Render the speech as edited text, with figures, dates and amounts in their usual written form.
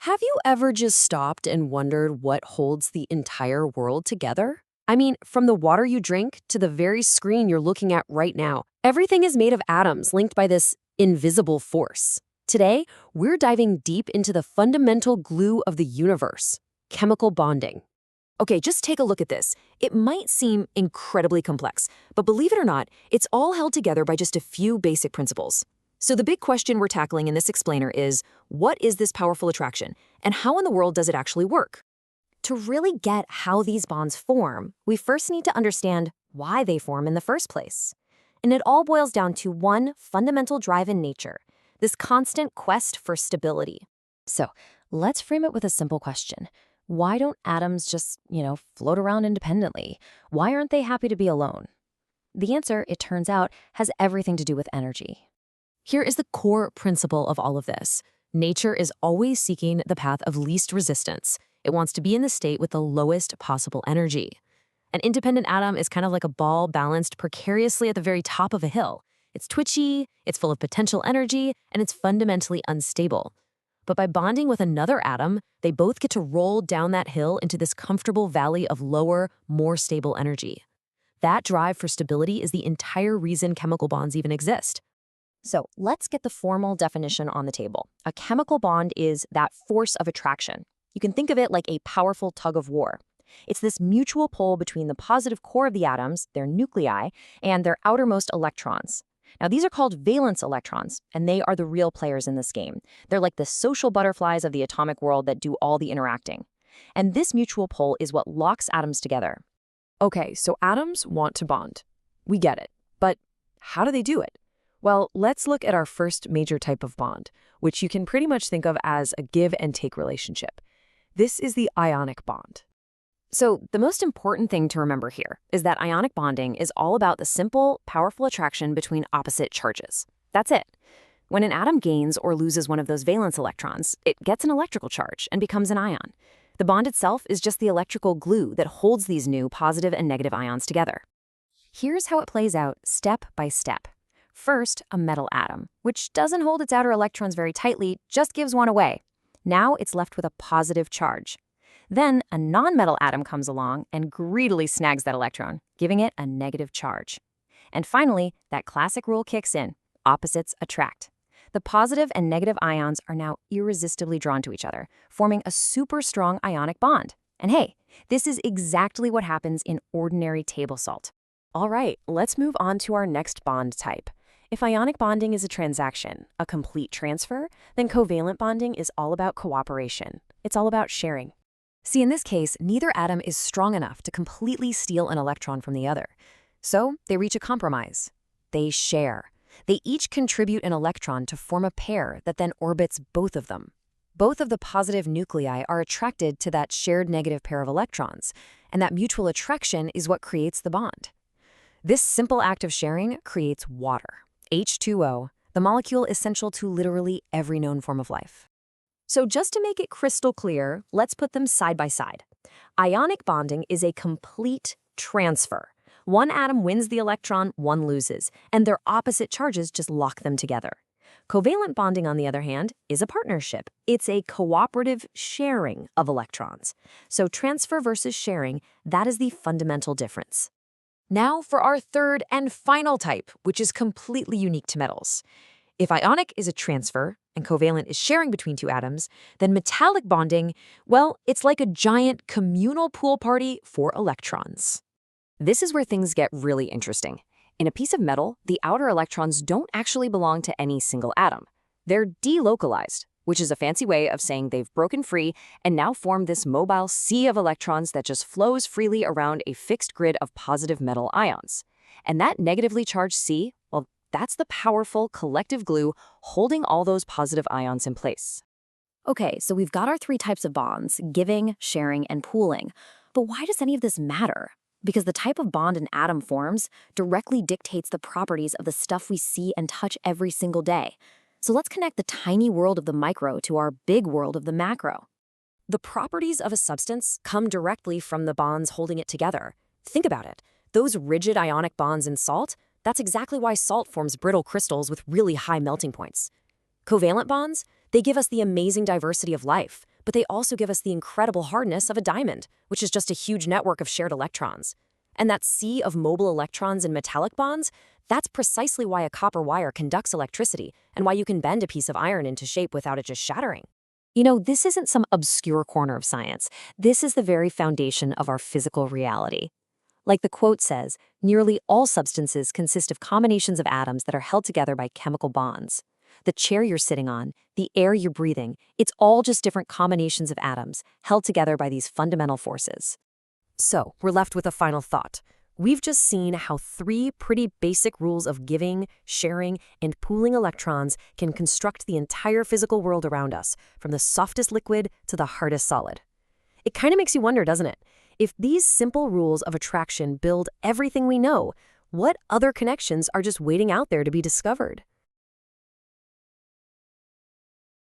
Have you ever just stopped and wondered what holds the entire world together? I mean, from the water you drink to the very screen you're looking at right now, everything is made of atoms linked by this invisible force. Today, we're diving deep into the fundamental glue of the universe, chemical bonding. Okay, just take a look at this. It might seem incredibly complex, but believe it or not, it's all held together by just a few basic principles. So the big question we're tackling in this explainer is, what is this powerful attraction, and how in the world does it actually work? To really get how these bonds form, we first need to understand why they form in the first place. And it all boils down to one fundamental drive in nature, this constant quest for stability. So let's frame it with a simple question. Why don't atoms just, float around independently? Why aren't they happy to be alone? The answer, it turns out, has everything to do with energy. Here is the core principle of all of this. Nature is always seeking the path of least resistance. It wants to be in the state with the lowest possible energy. An independent atom is kind of like a ball balanced precariously at the very top of a hill. It's twitchy, it's full of potential energy, and it's fundamentally unstable. But by bonding with another atom, they both get to roll down that hill into this comfortable valley of lower, more stable energy. That drive for stability is the entire reason chemical bonds even exist. So let's get the formal definition on the table. A chemical bond is that force of attraction. You can think of it like a powerful tug of war. It's this mutual pull between the positive core of the atoms, their nuclei, and their outermost electrons. Now, these are called valence electrons, and they are the real players in this game. They're like the social butterflies of the atomic world that do all the interacting. And this mutual pull is what locks atoms together. Okay, so atoms want to bond. We get it. But how do they do it? Well, let's look at our first major type of bond, which you can pretty much think of as a give and take relationship. This is the ionic bond. So the most important thing to remember here is that ionic bonding is all about the simple, powerful attraction between opposite charges. That's it. When an atom gains or loses one of those valence electrons, it gets an electrical charge and becomes an ion. The bond itself is just the electrical glue that holds these new positive and negative ions together. Here's how it plays out step by step. First, a metal atom, which doesn't hold its outer electrons very tightly, just gives one away. Now it's left with a positive charge. Then a non-metal atom comes along and greedily snags that electron, giving it a negative charge. And finally, that classic rule kicks in. Opposites attract. The positive and negative ions are now irresistibly drawn to each other, forming a super strong ionic bond. And hey, this is exactly what happens in ordinary table salt. All right, let's move on to our next bond type. If ionic bonding is a transaction, a complete transfer, then covalent bonding is all about cooperation. It's all about sharing. See, in this case, neither atom is strong enough to completely steal an electron from the other. So they reach a compromise. They share. They each contribute an electron to form a pair that then orbits both of them. Both of the positive nuclei are attracted to that shared negative pair of electrons, and that mutual attraction is what creates the bond. This simple act of sharing creates water, H2O, the molecule essential to literally every known form of life. So just to make it crystal clear, let's put them side by side. Ionic bonding is a complete transfer. One atom wins the electron, one loses, and their opposite charges just lock them together. Covalent bonding, on the other hand, is a partnership. It's a cooperative sharing of electrons. So transfer versus sharing, that is the fundamental difference. Now for our third and final type, which is completely unique to metals. If ionic is a transfer and covalent is sharing between two atoms, then metallic bonding, well, it's like a giant communal pool party for electrons. This is where things get really interesting. In a piece of metal, the outer electrons don't actually belong to any single atom. They're delocalized, which is a fancy way of saying they've broken free and now form this mobile sea of electrons that just flows freely around a fixed grid of positive metal ions. And that negatively charged sea, well, that's the powerful collective glue holding all those positive ions in place. Okay, so we've got our three types of bonds, giving, sharing, and pooling. But why does any of this matter? Because the type of bond an atom forms directly dictates the properties of the stuff we see and touch every single day. So let's connect the tiny world of the micro to our big world of the macro. The properties of a substance come directly from the bonds holding it together. Think about it. Those rigid ionic bonds in salt, that's exactly why salt forms brittle crystals with really high melting points. Covalent bonds, they give us the amazing diversity of life, but they also give us the incredible hardness of a diamond, which is just a huge network of shared electrons. And that sea of mobile electrons in metallic bonds, that's precisely why a copper wire conducts electricity and why you can bend a piece of iron into shape without it just shattering. This isn't some obscure corner of science. This is the very foundation of our physical reality. Like the quote says, nearly all substances consist of combinations of atoms that are held together by chemical bonds. The chair you're sitting on, the air you're breathing, it's all just different combinations of atoms held together by these fundamental forces. So, we're left with a final thought. We've just seen how three pretty basic rules of giving, sharing, and pooling electrons can construct the entire physical world around us, from the softest liquid to the hardest solid. It kind of makes you wonder, doesn't it? If these simple rules of attraction build everything we know, what other connections are just waiting out there to be discovered?